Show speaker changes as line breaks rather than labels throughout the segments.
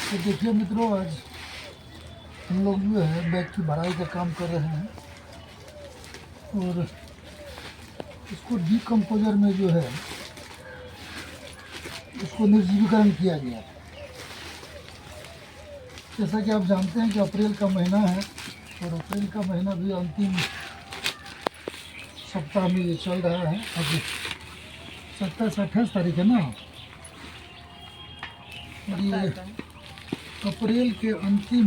तो देखिए मित्रों, आज हम लोग जो है बैग की भराई का काम कर रहे हैं और इसको डीकम्पोजर में जो है इसको निर्जीवीकरण किया गया। जैसा कि आप जानते हैं कि अप्रैल का महीना है और अप्रैल का महीना भी अंतिम सप्ताह में ये चल रहा है। अभी 27-28 तारीख है ना, और ये अप्रैल के अंतिम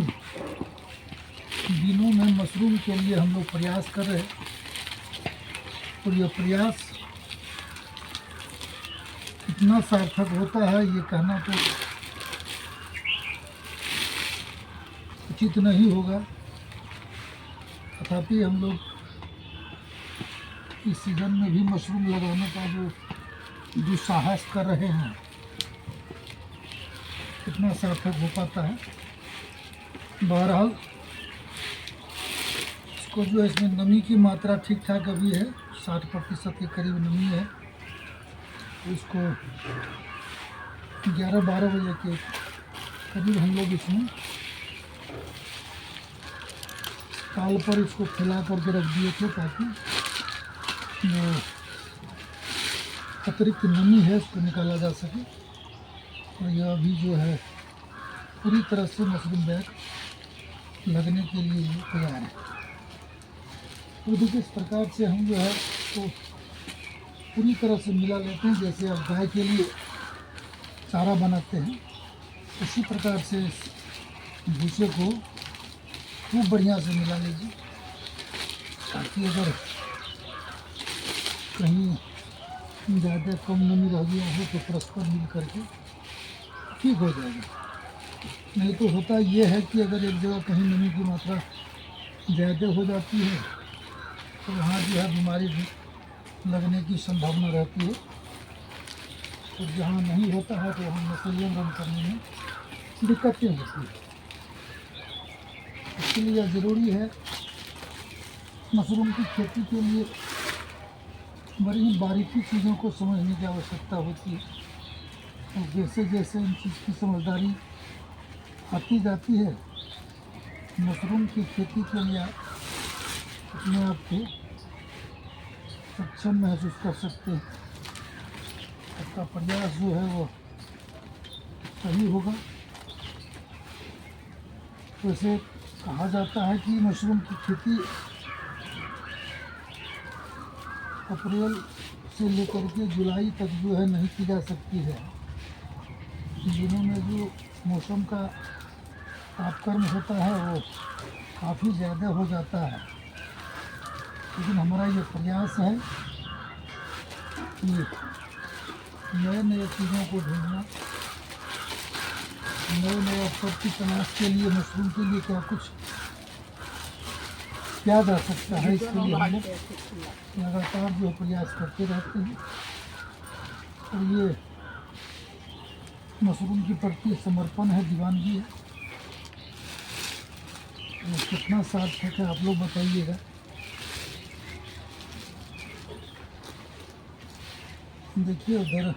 दिनों में मशरूम के लिए हम लोग प्रयास कर रहे हैं और ये प्रयास कितना सार्थक होता है ये कहना तो उचित नहीं होगा। तथापि हम लोग इस सीज़न में भी मशरूम लगाने का जो दुस्साहस कर रहे हैं कितना सार्थक हो पाता है। बहरहाल इसको जो है, इसमें नमी की मात्रा ठीक ठाक अभी है, 60% के करीब नमी है। तो इसको 11-12 बजे के करीब हम लोग इसमें ताल पर इसको फैला करके रख दिए थे ताकि जो अतिरिक्त नमी है उसको निकाला जा सके। और यह अभी जो है पूरी तरह से मशरूम बैग लगने के लिए तैयार है। तो देखिए, इस प्रकार से हम जो है तो पूरी तरह से मिला लेते हैं। जैसे आप गाय के लिए चारा बनाते हैं उसी प्रकार से इस भूसे को खूब बढ़िया से मिला लीजिए ताकि अगर कहीं ज़्यादा कम नमी रह गया हो तो परस्पर मिल करके ठीक हो जाएगा। नहीं तो होता ये है कि अगर एक जगह कहीं नमी की मात्रा ज़्यादा हो जाती है तो वहाँ जो है बीमारी भी लगने की संभावना रहती है। तो जहाँ नहीं होता है तो वहाँ मशरूम रन करने में दिक्कतें होती है। इसलिए यह ज़रूरी है, मशरूम की खेती के लिए बड़ी ही बारीकी चीज़ों को समझने की आवश्यकता होती है। और जैसे जैसे इन चीज़ की समझदारी आती जाती है, मशरूम की खेती के लिए आप अपने आप को सक्षम महसूस कर सकते हैं। आपका प्रयास जो है वो सही होगा। वैसे कहा जाता है कि मशरूम की खेती अप्रैल से लेकर के जुलाई तक जो है नहीं की जा सकती है। इन दिनों में जो मौसम का तापक्रम होता है वो काफ़ी ज़्यादा हो जाता है। लेकिन हमारा ये प्रयास है कि नए नए चीज़ों को ढूंढना, नए नए अवसर की तलाश के लिए मशरूम के लिए क्या कुछ किया जा सकता है, इसके लिए हम लोग लगातार जो प्रयास करते रहते हैं। और ये मशरूम के प्रति समर्पण है, दीवानगी है। तो कितना सार्थक है आप लोग बताइएगा। देखिए उधर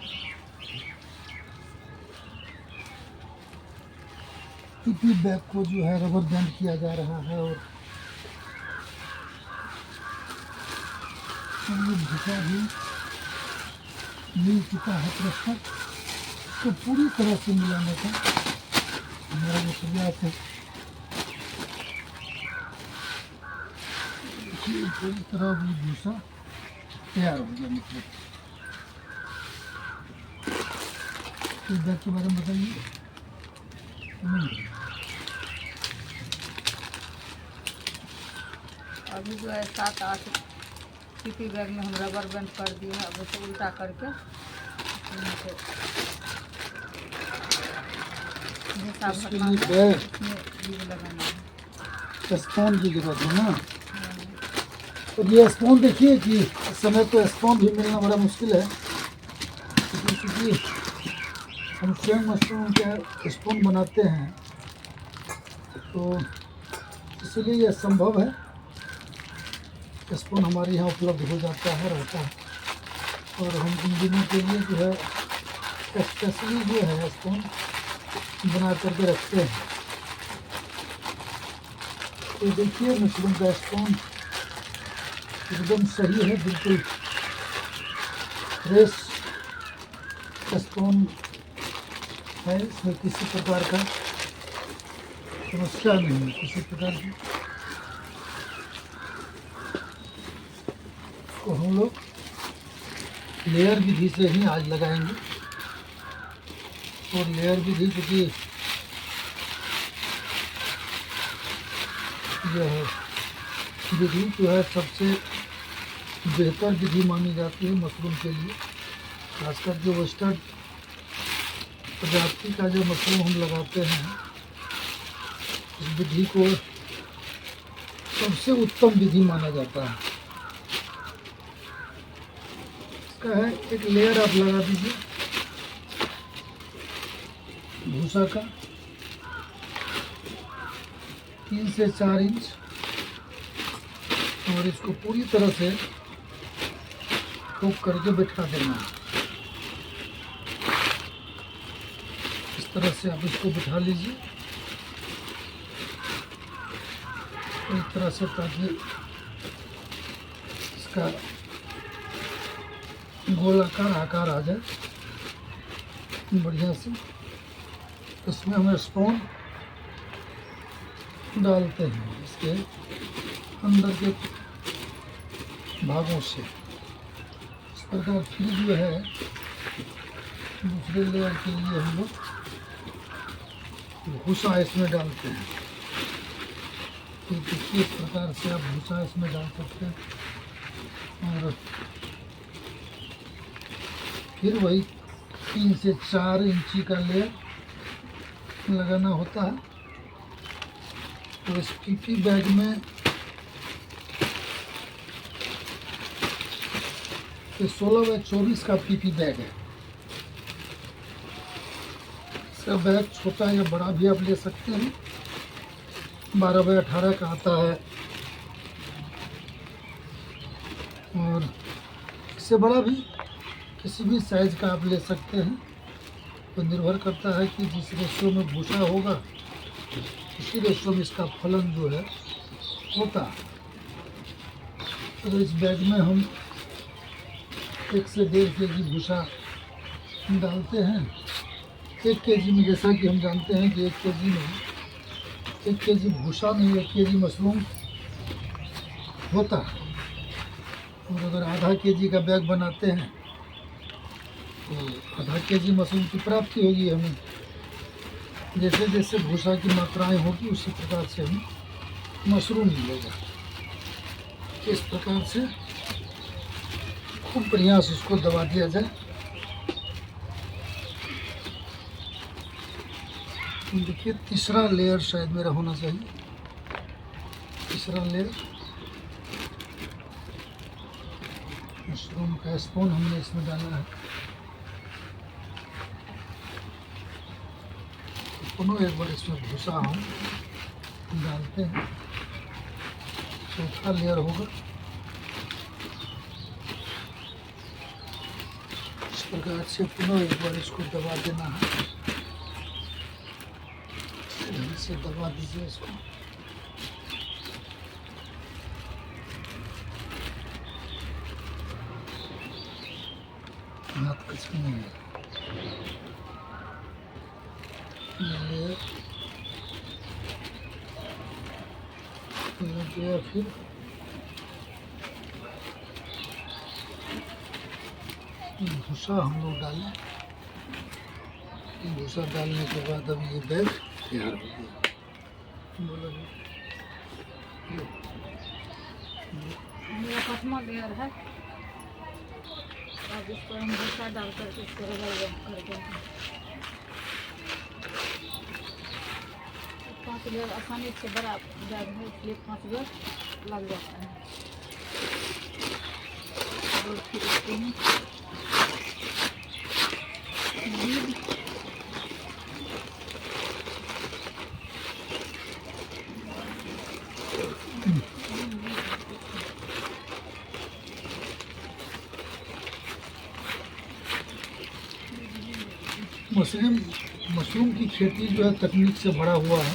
पीपी बैग को जो है रबर बैंड किया जा रहा है और भूसा भी मिल चुका है। प्रश्न तो पूरी तरह से मिलाने का हमारा जो प्रयास है, पूरी तरह भी भूसा तैयार हो गया। मतलब इस बैग के बारे में बताइए।
अभी जो है 7-8 पीपी बैग में हम रबर बैंड कर दिए हैं। अब उसे उल्टा करके
इसके लिए
बीज लगाना है।
स्पून की जरूरत है ना। और ये स्पून देखिए कि इस समय तो स्पून भी मिलना बड़ा मुश्किल है, क्योंकि हम स्वयं मशरूम के स्पून बनाते हैं तो इसलिए यह संभव है। स्पून हमारे यहाँ उपलब्ध हो जाता है, रहता है। और हम इन दिनों के लिए जो है स्पेशली जो है स्पून बना करके रखते हैं। तो देखिए मशरूम का स्पून एकदम सही है, बिल्कुल फ्रेश स्पून है, इसमें किसी प्रकार का समस्या नहीं है, किसी प्रकार की। तो हम लोग लेयर विधि से ही आज लगाएंगे, और लेयर विधि क्योंकि यह विधि जो है सबसे बेहतर विधि मानी जाती है मशरूम के लिए। खासकर जो वेस्टर्न प्रजाति का जो मशरूम हम लगाते हैं, इस विधि को सबसे उत्तम विधि माना जाता है। इसका है एक लेयर आप लगा दीजिए भूसा का 3 से 4 इंच, और इसको पूरी तरह से ठोक करके बैठा देना है। इस तरह से आप इसको बिठा लीजिए इस तरह से, ताकि इसका गोलाकार आकार आ जाए बढ़िया से। इसमें हम स्पून डालते हैं इसके अंदर के भागों से। इस प्रकार फिर जो है दूसरे लेयर के लिए हम लोग भूसा इसमें डालते हैं। तो देखिए इस प्रकार से आप भूसा इसमें डाल सकते हैं, और फिर वही 3 से 4 इंची का लेयर लगाना होता है। तो इस पीपी बैग में 16 बाय 24 का पीपी बैग है। इसका बैग छोटा या बड़ा भी आप ले सकते हैं। 12 बाय 18 का आता है, और इससे बड़ा भी किसी भी साइज का आप ले सकते हैं। तो निर्भर करता है कि जिस रेशो में भूसा होगा उसी रेशो में इसका फलन जो है होता है। तो इस बैग में हम 1 से 1.5 केजी भूसा डालते हैं। 1 केजी में, जैसा कि हम जानते हैं कि 1 केजी में 1 केजी भूसा नहीं 1 केजी मशरूम होता है। और अगर आधा केजी का बैग बनाते हैं तो आधा केजी मशरूम की प्राप्ति होगी हमें। जैसे जैसे भूसा की मात्राएं होगी उसी प्रकार से हमें मशरूम मिलेगा। इस प्रकार से खूब बढ़िया से उसको दबा दिया जाए। देखिए तीसरा लेयर शायद मेरा होना चाहिए। तीसरा लेयर मशरूम का स्पून हमने इसमें डाला है। पुनः एक बार इसमें भूसा हम डालते हैं। चौथा लेयर होगा। इस प्रकार से पुनः एक बार इसको दबा देना है। ढंग से दबा दीजिए इसको। हाथ कुछ नहीं है। लेयर लग गया। फिर भूसा हम लोग डालें। भूसा डालने के बाद अब ये बैग तैयार हो गया। बोलो
मेरा 5वां लेयर है। अब इसको हम भूसा डाल करके इसको रगड़ कर देंगे। 5 लेयर आसानी से बड़ा बैग है, इसलिए 5 लेयर लग जाता है। और फिर इसको हम
मशरूम मशरूम की खेती जो है तकनीक से भरा हुआ है,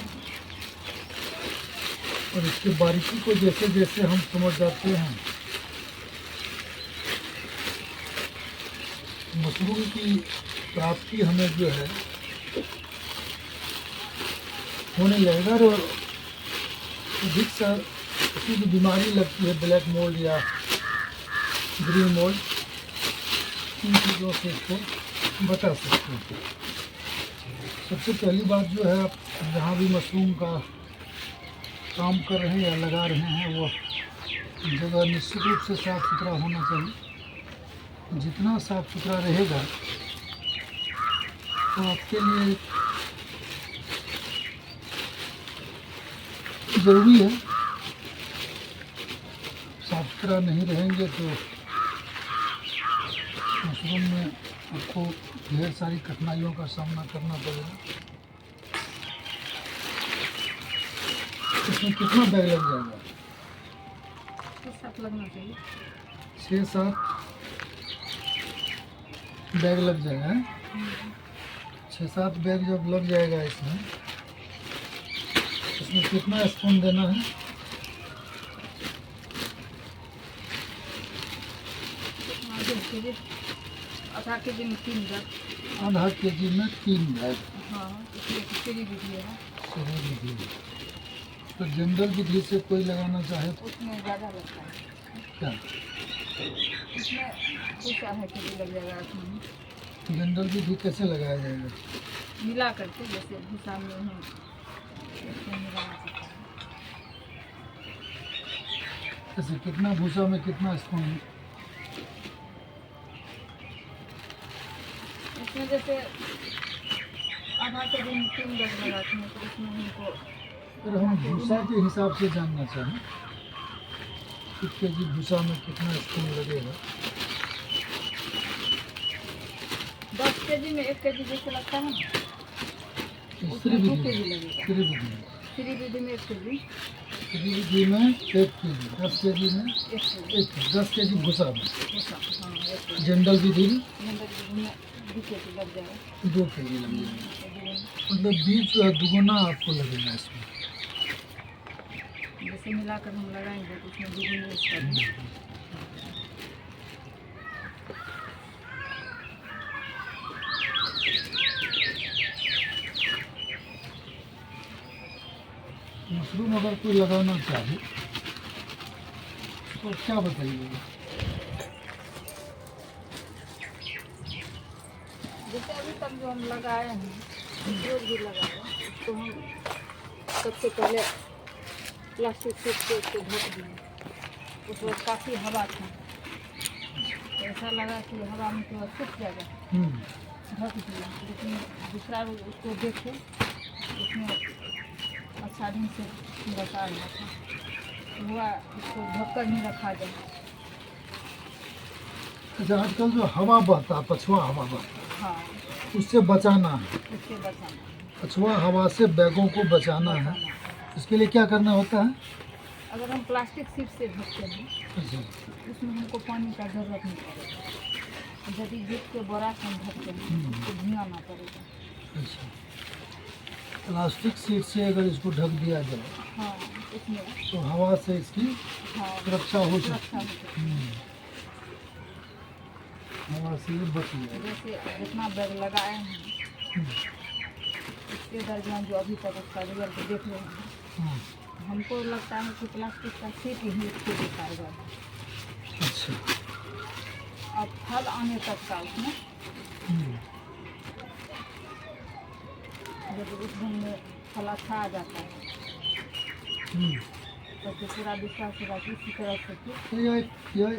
और इसकी बारीकी को जैसे जैसे हम समझ जाते हैं, मशरूम की प्राप्ति हमें जो है होने लगेगा। और अधिक सा किसी भी बीमारी लगती है, ब्लैक मोल्ड या ग्रीन मोल्ड, इन चीज़ों से इसको बचा सकते हैं। सबसे पहली बात जो है, आप जहाँ भी मशरूम का काम कर रहे हैं या लगा रहे हैं, वो जगह निश्चित रूप से साफ़ सुथरा होना चाहिए। जितना साफ़ सुथरा रहेगा तो आपके लिए ज़रूरी है। साफ़ सुथरा नहीं रहेंगे तो मशरूम में आपको ढेर सारी कठिनाइयों का सामना करना पड़ेगा। इसमें कितना बैग लग जाएगा?
6-7 लगना चाहिए।
6-7 बैग लग जाएगा। 6-7 बैग जब लग जाएगा इसमें कितना स्पून देना है?
आधा के जी में 3 बैग।
आधा के जी में 3 बैग।
हाँ, इसलिए सीरी विधि है।
सही विधि। तो जनरल विधि से कोई लगाना चाहे तो
उसमें ज़्यादा लगता है।
क्या
इसमें कुछ आधा के जी लग जाएगा। उसमें
जनरल विधि कैसे लगाया जाएगा?
मिला करके, जैसे भूसा में हम इसमें मिलाना सकते हैं।
ऐसे कितना भूसा में कितना स्पून?
इसमें जैसे आधा के जी में 3 बैग लगाते हैं, तो इसमें हमको
अगर हम भूसा के हिसाब से जानना चाहें, 1 के जी भूसा में कितना स्पून लगेगा?
10 के जी में 1 के जी जैसे लगता है ना,
तीसरी
उसमें 2
विधि,
के जी लगेगा।
तीसरी विधि,
सीरी विधि में 1 के जी,
तीसरी विधि में 1 के जी, 10 के जी में
1 के जी
10 के जी भूसा में।
भूसा। हाँ, 1 के जी।
जनरल विधि में
जनरल विधि में 2 के जी लग जाएगा।
2 के जी लग जाएगा।
1 के जी में
मतलब बीज जो है दुगुना आपको लगेगा इसमें।
जैसे मिलाकर हम लगाएंगे तो उसमें दुगुनी इसका भी।
मशरूम अगर कोई लगाना चाहे तो क्या बताइएगा?
जैसे अभी तक जो हम लगाए हैं, जो भी लगाए हैं, तो हम सबसे पहले प्लास्टिक शीट से उसको ढक दिए। उस वक्त काफ़ी हवा था, तो ऐसा लगा कि हवा में तो सूख जाएगा, ढक दिया। लेकिन दूसरा उसको देखे, उसमें अच्छा ढंग से बता रहा था, हुआ उसको ढककर नहीं रखा जाए।
अच्छा, आजकल जो हवा बहता, पछुआ हवा बहता,
हाँ,
उससे बचाना है।
उससे बचाना।
पछुआ हवा से बैगों को बचाना है। इसके लिए क्या करना होता है?
अगर हम प्लास्टिक शीट से ढकते हैं,
अच्छा,
उसमें हमको पानी का जरूरत नहीं पड़ेगा। यदि जूट के बोरा से हम ढकते हैं तो धुआं ना पड़ेगा।
अच्छा, प्लास्टिक शीट से अगर इसको ढक दिया जाए
हाँ, उसमें
तो हवा से इसकी
हाँ
सुरक्षा हो
सुरक्षा
सकती
हो सकती
है। हवा से ये बच
है।
जाए।
जैसे जितना बैग लगाए हैं, इसके दरमियान जो अभी तक उसका रिजल्ट देख रहे हैं, हमको लगता है कि प्लास्टिक का शीट ही इसके लिए कारगर है।
अच्छा,
अब फल आने तक का उसमें जब उस दिन में फल अच्छा आ जाता है तो फिर पूरा विश्वास होगा कि इसी तरह से फिर
तो यह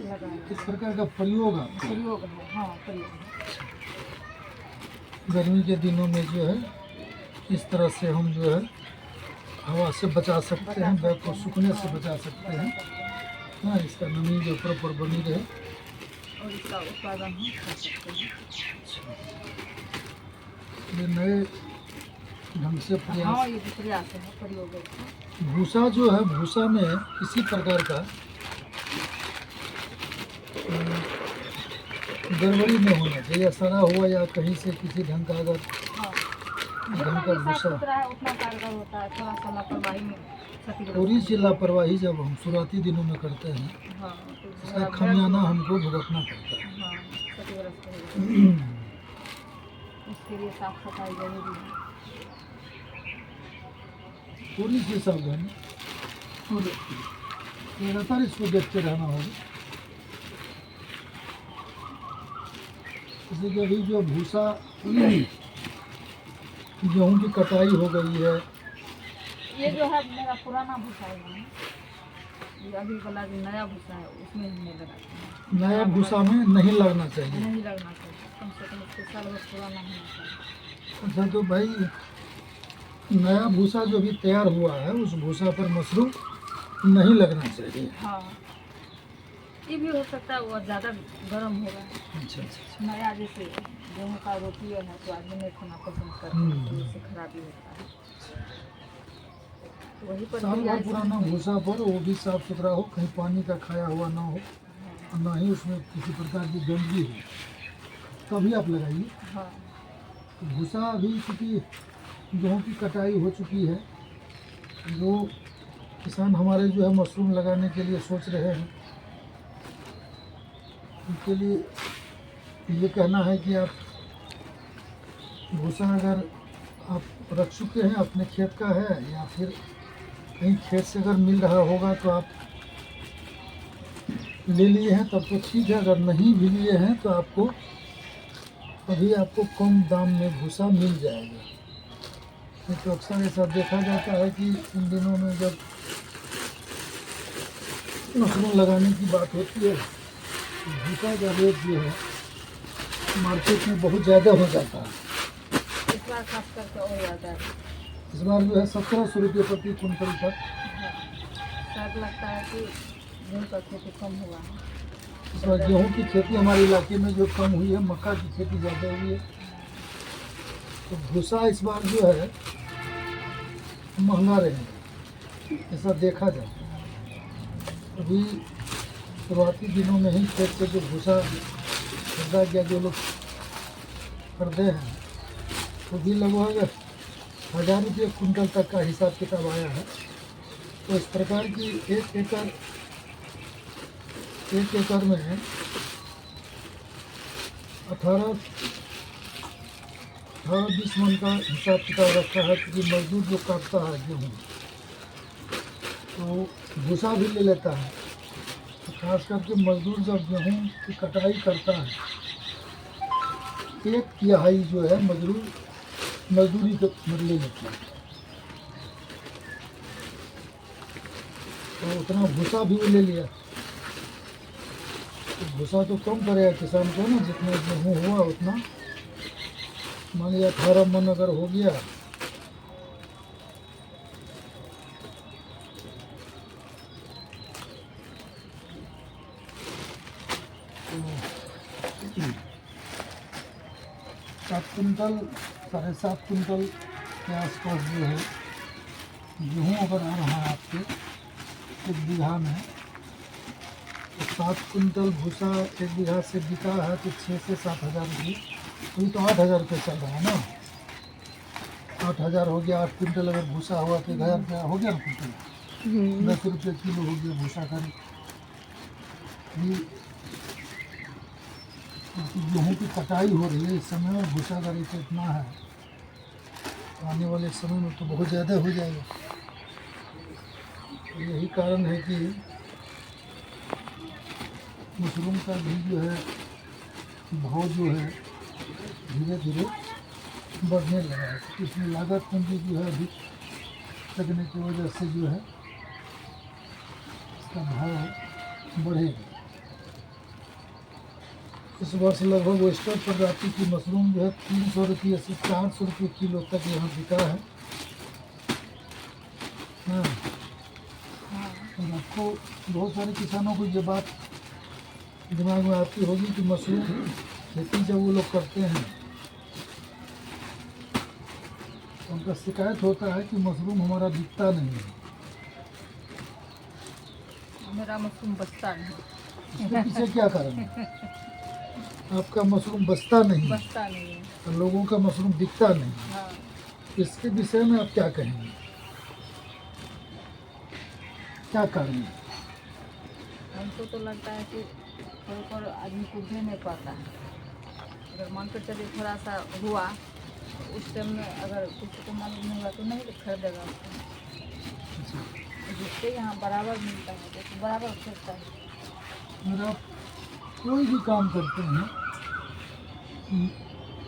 इस प्रकार का प्रयोग
प्रयोग है। हाँ, प्रयोग है।
गर्मी के दिनों में जो है इस तरह से हम जो है हवा से बचा सकते हैं, बैग को सूखने से बचा सकते हैं। हाँ, इसका नमी जो ऊपर बनी रहे
और इसका उत्पादन हम कर सकते हैं।
ये नए ढंग से
हाँ,
प्रयास।
ये भी प्रयास है, प्रयोग है।
भूसा जो है, भूसा में किसी प्रकार का गड़बड़ी नहीं होना चाहिए, सड़ा हुआ या कहीं से किसी ढंग का अगर
हाँ, जितना
का
भी साफ
भूसा
सुथरा है उतना कारगर होता है, थोड़ा सा लापरवाही में क्षतिग्रस्त
थोड़ी सी लापरवाही जब हम शुरुआती दिनों में करते हैं,
हाँ तो
इसका
बड़ा
खामियाना
भयानक
हमको भुगतना पड़ता है।
हाँ क्षतिग्रस्त हो जाता है। इसके लिए साफ सफाई जरूरी है।
थोड़ी सी सावधानी और लगातार इसको देखते रहना होगा। जैसे कि अभी जो भूसा गेहूँ की कटाई हो गई है,
ये जो है मेरा पुराना भूसा है, ये अभी वाला जो नया भूसा है उसमें हमने लगाते हैं।
नया भूसा में नहीं लगना चाहिए।
नहीं लगना चाहिए, कम से कम इसके साल भर पुराना होना चाहिए।
अच्छा, तो भाई नया भूसा जो भी तैयार हुआ है उस भूसा पर मशरूम नहीं लगना चाहिए।
हाँ ये भी हो सकता है वो ज़्यादा गर्म होगा।
अच्छा अच्छा।
नया जैसे गेहूँ का रोटी है तो आदमी नहीं खाना पसंद करता
हम्म।
है, तो इससे खराबी होता है। तो वही पर
साल भर पुराना भूसा पर वो भी साफ सुथरा हो, कहीं पानी का खाया हुआ ना हो, और ना ही उसमें किसी प्रकार की गंदगी हो, तभी आप लगाइए।
हाँ
तो भूसा अभी चूँकि गेहूँ की कटाई हो चुकी है, जो किसान हमारे जो है मशरूम लगाने के लिए सोच रहे हैं, उनके लिए ये कहना है कि आप भूसा अगर आप रख चुके हैं, अपने खेत का है या फिर कहीं खेत से अगर मिल रहा होगा तो आप ले लिए हैं तब तो ठीक है, अगर नहीं भी लिए हैं तो आपको अभी आपको कम दाम में भूसा मिल जाएगा। नहीं तो अक्सर ऐसा देखा जाता है कि इन दिनों में जब मशरूम लगाने की बात होती है तो भूसा का रेट जो है मार्केट में बहुत ज़्यादा हो जाता है।
इस बार खास करके और ज़्यादा है।
इस बार जो है 1700 रुपये प्रति कुंटल तक।
हाँ, शायद लगता है कि गेहूँ का खेती कम हुआ है।
इस बार गेहूँ की खेती हमारे इलाके में जो कम हुई है, मक्का की खेती ज़्यादा हुई है, तो भूसा इस बार जो है महंगा रहेगा, ऐसा देखा जाए। अभी शुरुआती दिनों में ही खेत से जो भूसा खरीदा गया, जो लोग खरीदे हैं, तो भी लगभग 1000 रुपये कुंटल तक का हिसाब किताब आया है। तो इस प्रकार की एक एकड़ में 18-20 मन का हिसाब किताब रखा है, क्योंकि मजदूर जो काटता है गेहूँ तो भूसा भी ले लेता है। तो खास करके मजदूर जब गेहूँ की कटाई करता है, एक तिहाई जो है मजदूरी को ले लेता है, तो उतना भूसा भी वो ले लिया। तो भूसा तो कम पड़ेगा किसान को ना, जितना गेहूँ हुआ उतना, मान लिया 18 मन अगर हो गया तो 7 कुंटल 7.5 कुंटल के आसपास जो है गेहूँ अगर आ रहा है आपके 1 बीघा में, तो 7 कुंटल भूसा 1 बीघा से बिका है तो 6 से 7 हज़ार रुपये, अभी तो 8 हज़ार रुपये चल रहा है ना। 8 हज़ार हो गया, 8 कुंटल अगर भूसा हुआ तो 1,000 रुपया हो गया ना कुंटल, 10 रुपये किलो हो गया भूसा का। गेहूँ की कटाई हो रही है इस समय और भूसा का रेट इतना है, आने वाले समय में तो बहुत ज़्यादा हो जाएगा। तो यही कारण है कि मशरूम का भी जो है भाव जो है धीरे धीरे बढ़ने लगा है, क्योंकि इसमें लागत पूंजी जो है अधिक लगने की वजह से जो है इसका भाव बढ़ेगा। इस वर्ष लगभग वेस्टर्न प्रजाति की मशरूम जो है 300 रुपये से 400 रुपये किलो तक यहाँ बिका है। हाँ, और आपको बहुत सारे किसानों को ये बात दिमाग में आती होगी कि मशरूम खेती जब वो लोग करते हैं तो उनका शिकायत होता है कि मशरूम हमारा बिकता नहीं है।
मेरा मशरूम बचता नहीं,
इसके पीछे क्या कारण है? आपका मशरूम बचता नहीं है
बचता नहीं है।
और लोगों का मशरूम बिकता नहीं।
हाँ
इसके विषय में आप क्या कहेंगे, क्या कारण है?
हमको तो लगता है कि कोई पर आदमी को दे नहीं पाता है। अगर मान कर चलिए थोड़ा सा हुआ तो उस टाइम में अगर किसी को मालूम नहीं हुआ तो नहीं खरीदेगा उसको। जिससे यहाँ बराबर मिलता है तो बराबर खरीदता है।
अगर आप कोई भी काम करते हैं,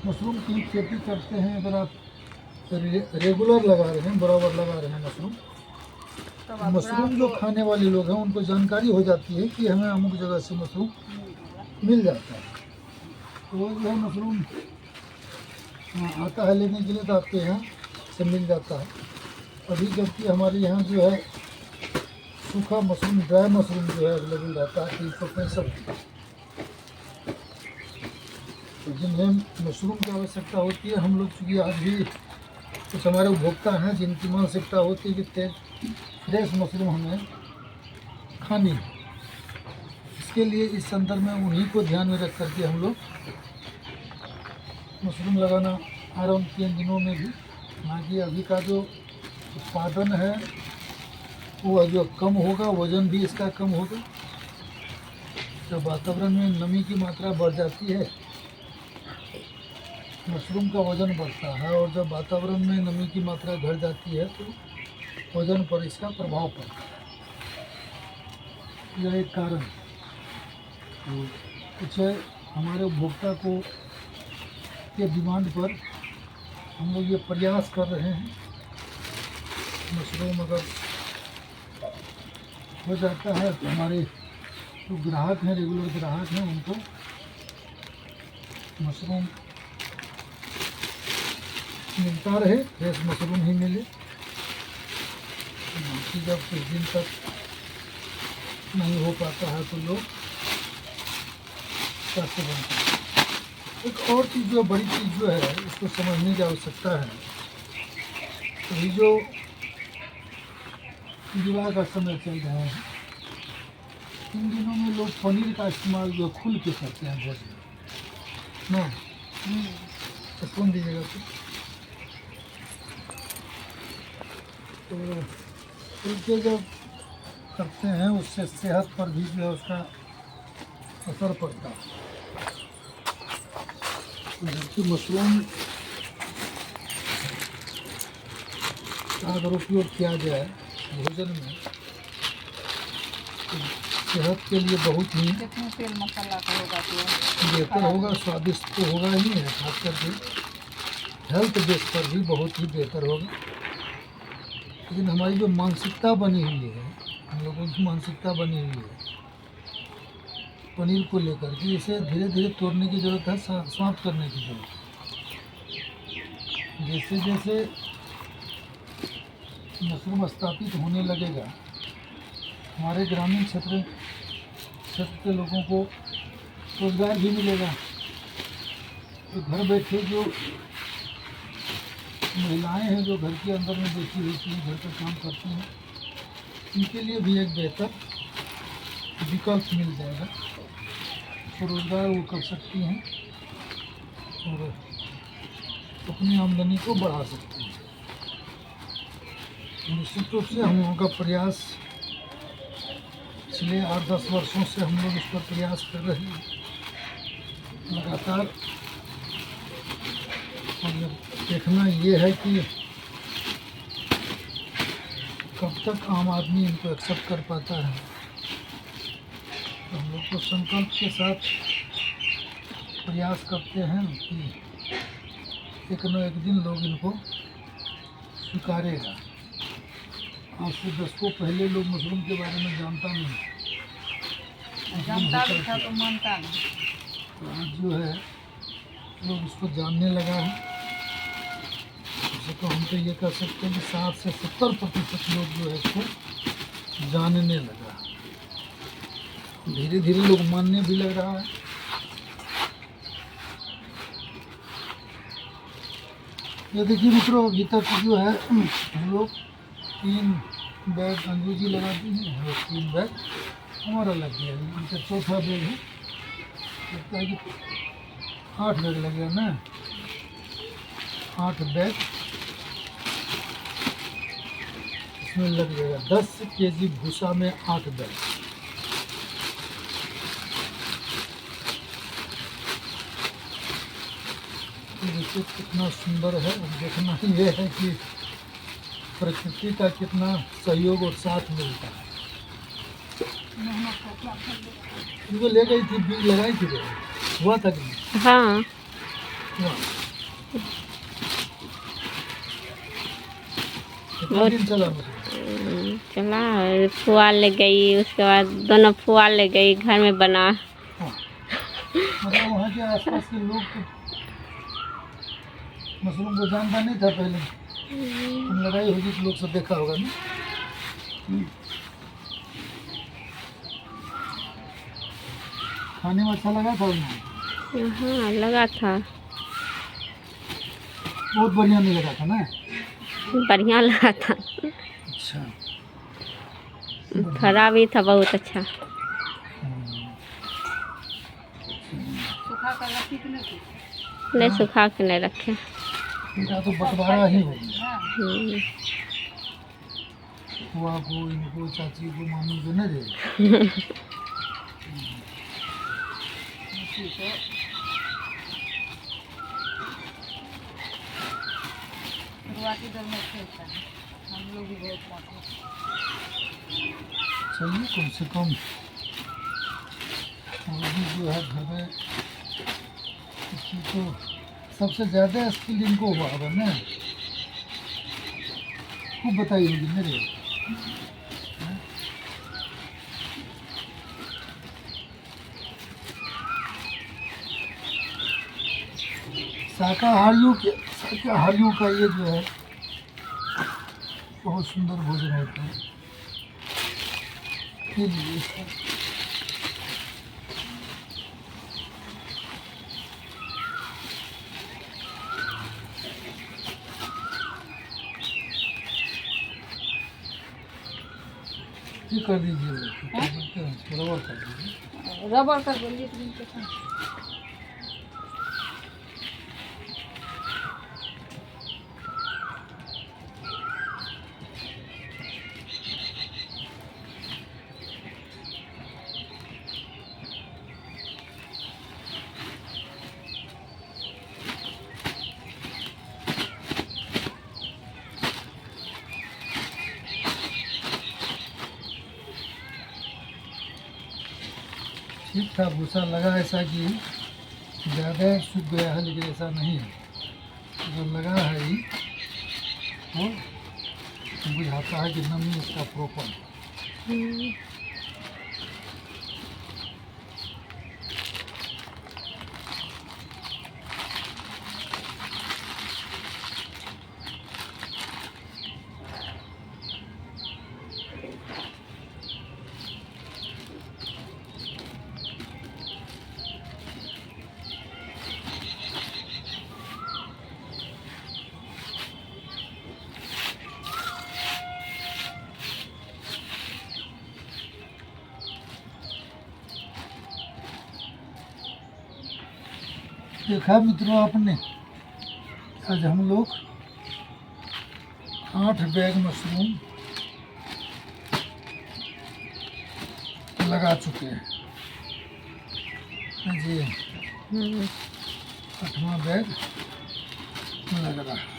मशरूम की खेती करते हैं, अगर आप रेगुलर लगा रहे हैं, बराबर लगा रहे हैं मशरूम,
तब आप
मशरूम जो खाने वाले लोग हैं उनको जानकारी हो जाती है कि हमें अमुक जगह से मशरूम मिल जाता है, तो वो जो है मशरूम आता है लेने के लिए, तो आपके यहाँ से मिल जाता है। अभी जबकि हमारे यहाँ जो है सूखा मशरूम, ड्राई मशरूम जो है अवेलेबल रहता है 365। तो जिन्हें मशरूम की आवश्यकता होती है, हम लोग चूँकि आज भी कुछ हमारे उपभोक्ता हैं जिनकी मानसिकता होती है कि फ्रेश मशरूम हमें खानी है, इसके लिए इस संदर्भ में उन्हीं को ध्यान में रख करके हम लोग मशरूम लगाना आरंभ किए दिनों में भी। हालांकि अभी का जो उत्पादन है वो जो कम होगा, वज़न भी इसका कम होगा। जब वातावरण में नमी की मात्रा बढ़ जाती है, मशरूम का वज़न बढ़ता है, और जब वातावरण में नमी की मात्रा घट जाती है तो वज़न पर इसका प्रभाव पड़ता है। यह एक कारण है। तो कुछ हमारे उपभोक्ता को के डिमांड पर हम लोग ये प्रयास कर रहे हैं, मशरूम अगर हो जाता है तो हमारे जो ग्राहक हैं, रेगुलर ग्राहक हैं, उनको मशरूम मिलता रहे, फ्रेश मशरूम ही मिले। बाकी जब कुछ दिन तक नहीं हो पाता है तो लोग कैसे बनते हैं। एक और चीज़ जो बड़ी चीज़ जो है इसको समझने की आवश्यकता है, अभी जो विवाह का समय चल रहा है, इन दिनों में लोग पनीर का इस्तेमाल जो खुल के करते हैं भोजन ना, तो सुन दीजिएगा तो खुल के जब करते हैं उससे सेहत पर भी जो है उसका असर पड़ता है। जबकि मशरूम का अगर उपयोग किया जाए भोजन में तो सेहत के लिए बहुत ही
जितने तेल मसाला का होगा तो
बेहतर होगा, स्वादिष्ट तो होगा ही है, खास करके हेल्थ बेस पर भी बहुत ही बेहतर होगा। लेकिन हमारी जो मानसिकता बनी हुई है, हम लोगों की मानसिकता बनी हुई है पनीर को लेकर के, इसे धीरे धीरे तोड़ने की ज़रूरत है, समाप्त करने की ज़रूरत है। जैसे जैसे मशरूम स्थापित होने लगेगा, हमारे ग्रामीण क्षेत्र के लोगों को रोजगार भी मिलेगा। तो घर बैठे जो महिलाएं हैं जो घर के अंदर में बैठी रहती हैं, घर का काम करती हैं, उनके लिए भी एक बेहतर विकल्प मिल जाएगा। तो रोज़गार वो कर सकती हैं और अपनी आमदनी को बढ़ा सकती हैं। निश्चित रूप से हम लोगों का प्रयास पिछले 8-10 वर्षों से हम लोग इस पर प्रयास कर रहे हैं लगातार। और देखना ये है कि कब तक आम आदमी इनको एक्सेप्ट कर पाता है। तो हम लोग को संकल्प के साथ प्रयास करते हैं कि एक न एक दिन लोग इनको स्वीकारेगा। आज से दशकों पहले लोग मशरूम के बारे में जानता नहीं,
जानता भी था तो मानता नहीं।
तो आज जो है लोग इसको जानने लगा है। तो हम तो ये कह सकते हैं कि 60 से 70% लोग जो है इसको जानने लगा। धीरे धीरे लोग मानने भी लग रहा है। ये देखिए मित्रों, अभी तक जो है हम लोग 3 बैग अंजू जी लगा दी हैं और 3 बैग हमारा लग गया। इनका चौथा बैग है, लगता है कि 8 बैग लग गया ना, 8 बैग इसमें लग जाएगा 10 केजी भूसा में 8 बैग। देखिए कितना सुंदर है। अब देखना ये है कि प्रकृति का कितना सहयोग और साथ मिलता है।
मेहनत का क्या फल देगा।
इनको ले गई थी, बीज लगाई थी, वो हुआ था कि नहीं
हाँ
हुआ? कितना दिन चला मुझे?
चला, फुआ ले गई, उसके बाद दोनों फुआ ले गई, घर में बना।
हाँ, मतलब वहाँ के आसपास के लोग तो मशरूम को जानता नहीं था पहले। तुम लगाई होगी तो लोग सब देखा होगा ना। खाने में अच्छा लगा था उन्हें?
हाँ लगा था,
बहुत बढ़िया नहीं लगा था ना?
बढ़िया लगा था।
अच्छा,
खराब ही था, बहुत अच्छा।
सूखा कर रखी कि नहीं थी?
नहीं सुखा के नहीं रखे।
इनका तो बंटवारा ही हो गया।
हाँ,
बुआ को, इनको, चाची को, मामी को नहीं दे।
ठीक है। शुरुआती दौर में खेलता है, हम लोग भी बहुत मारते हैं।
चलिए कम से कम अभी जो है घर में इसकी तो सबसे ज़्यादा स्किल इनको हुआ होगा ना। खूब बताई होगी मेरे। शाकाहारियों का ये जो है बहुत सुंदर भोजन होता है। ये लीजिए इसका। ये कर दीजिए, क्या बोलते हैं इसको, रबर कर दीजिए।
रबर का गोली तो नहीं पसंद।
ठीक था, भूसा लगा ऐसा कि ज़्यादा सूख गया है, लेकिन ऐसा नहीं है। जो लगा है ही तो बुझाता है कि नमी इसका प्रॉपर है। देखा मित्रों आपने, आज हम लोग 8 बैग मशरूम लगा चुके हैं। जी 8वां बैग लग रहा है।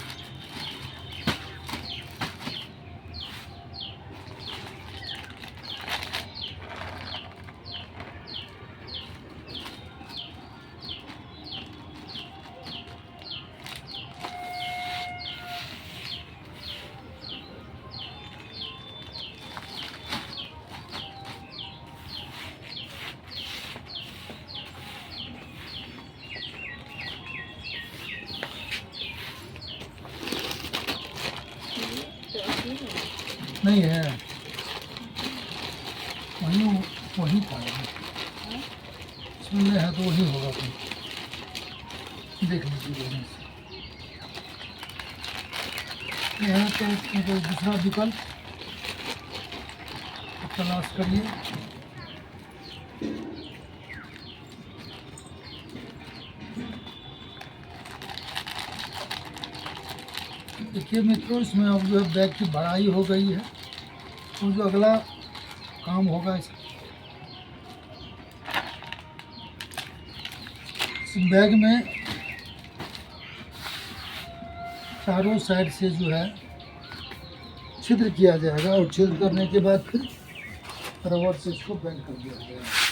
नहीं है, वही वही था। इसमें है तो वही होगा, फिर देख लीजिए बढ़िया से। यह है तो मतलब दूसरा विकल्प तलाश करिए। देखिए मित्रों, इसमें अब जो है बैग की भराई हो गई है। तो जो अगला काम होगा इस बैग में चारों साइड से जो है छिद्र किया जाएगा और छिद्र करने के बाद फिर रबर से इसको बेंड कर दिया जाएगा।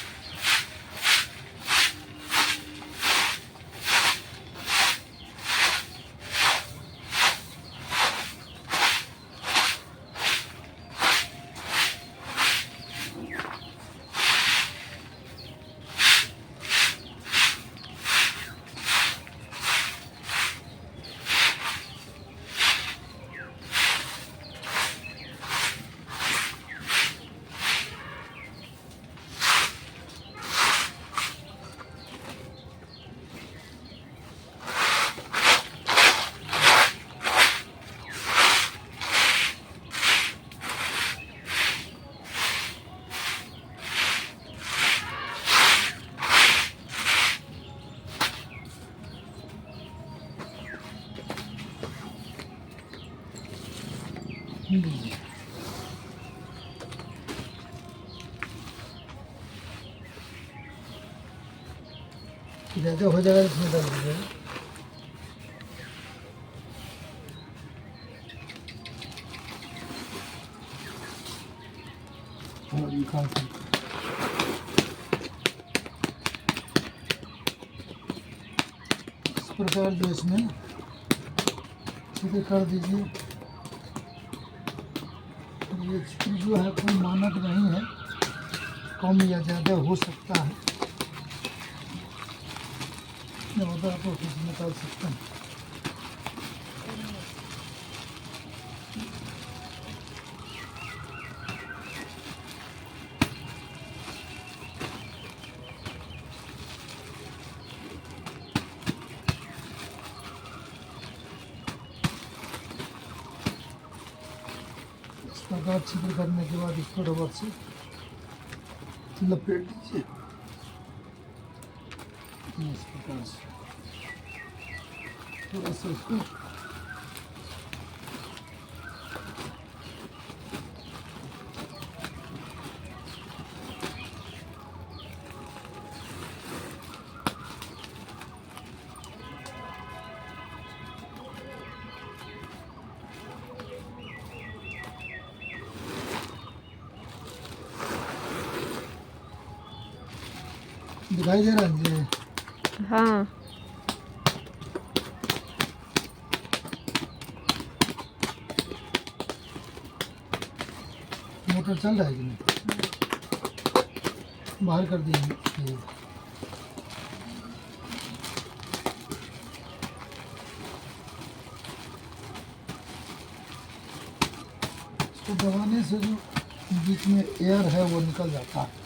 जैसे हो जाएगा इसमें डाल दीजिएगा। और निकाल सकते हैं। इस प्रकार जो इसमें छिद्र कर दीजिए। ये छिद्र जो है कोई मानक नहीं है, कम या ज़्यादा हो सकता है, होता है तो फिर निकाल सकते हैं। इस प्रकार छिद्र करने के बाद इसको रबर से लपेट दीजिए इस प्रकार से। थोड़ा सा इसको दिखाई दे रहा है ये।
हाँ,
मोटर चल रहा है कि नहीं? बाहर कर दिए। इसको दबाने से जो बीच में एयर है वो निकल जाता है।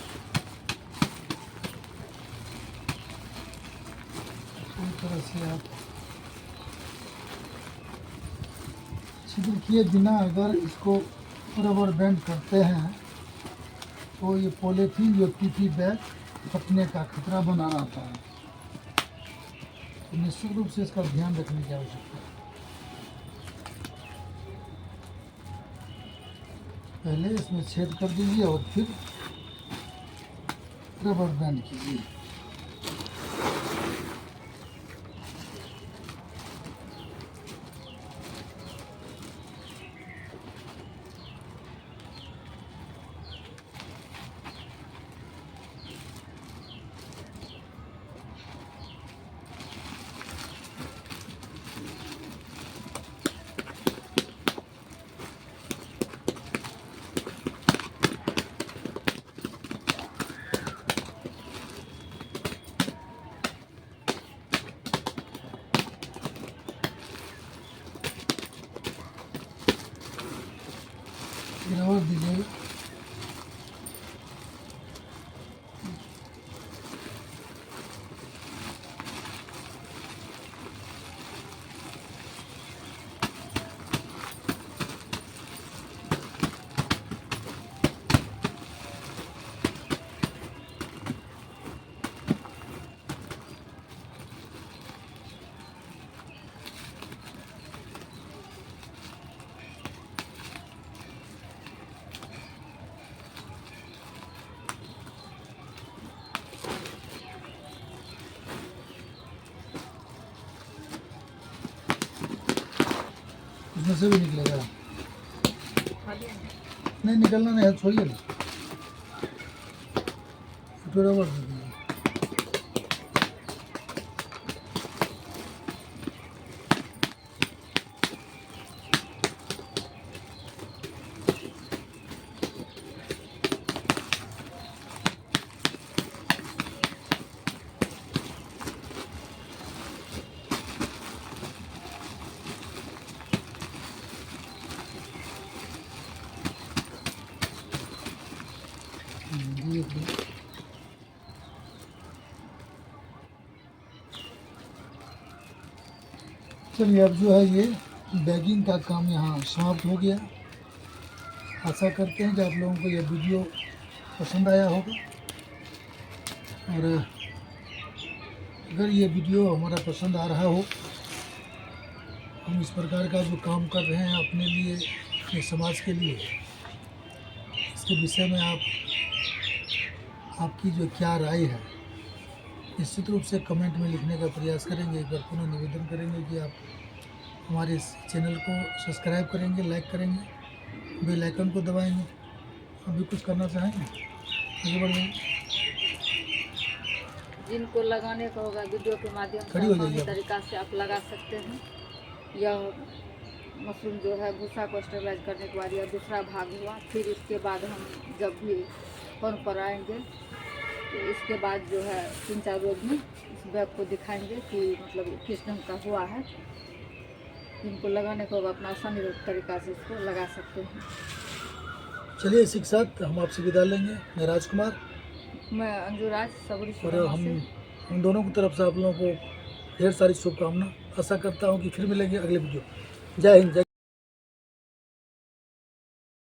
पूरी तरह से आप छिद्र किए बिना अगर इसको रबर बैंड करते हैं तो ये पॉलीथीन जो पीपी बैग फटने का खतरा बना रहता है। तो निश्चित रूप से इसका ध्यान रखने की आवश्यकता है। पहले इसमें छेद कर दीजिए और फिर रबर बैंड कीजिए। गिरावट दीजिए। इसमें से भी निकलेगा।
खाली
नहीं निकलना नहीं है, छोड़िए ना, थोड़ा और दे दीजिए। ये भी। चलिए अब जो है ये बैगिंग का काम यहाँ समाप्त हो गया। आशा करते हैं कि आप लोगों को यह वीडियो पसंद आया होगा, और अगर ये वीडियो हमारा पसंद आ रहा हो, हम इस प्रकार का जो काम कर रहे हैं अपने लिए, अपने समाज के लिए, इसके विषय में आपकी जो क्या राय है निश्चित रूप से कमेंट में लिखने का प्रयास करेंगे। एक बार पुनः निवेदन करेंगे कि आप हमारे इस चैनल को सब्सक्राइब करेंगे, लाइक करेंगे, बेल आइकन को दबाएंगे। अभी कुछ करना चाहेंगे आगे बढ़ जाएंगे।
जिनको लगाने का होगा वीडियो के माध्यम से
खड़ी हो
आसानी
जाइए।
तरीका से आप लगा सकते हैं। यह मशरूम जो है भूसा को स्टेबलाइज करने के बाद यह दूसरा भाग हुआ। फिर इसके बाद हम जब भी फोन पर आएंगे तो इसके बाद जो है 3-4 रोज में इस बैग को दिखाएंगे कि मतलब किस ढंग का हुआ है। जिनको लगाने का होगा अपना आसानी तरीका से इसको लगा सकते हैं।
चलिए इसी के साथ हम आपसे विदा लेंगे। मैं राजकुमार,
मैं अंजुराज सबरी
और हम दोनों की तरफ से आप लोगों को ढेर सारी शुभकामना। आशा करता हूँ कि फिर मिलेंगे अगले वीडियो। जय हिंद, जय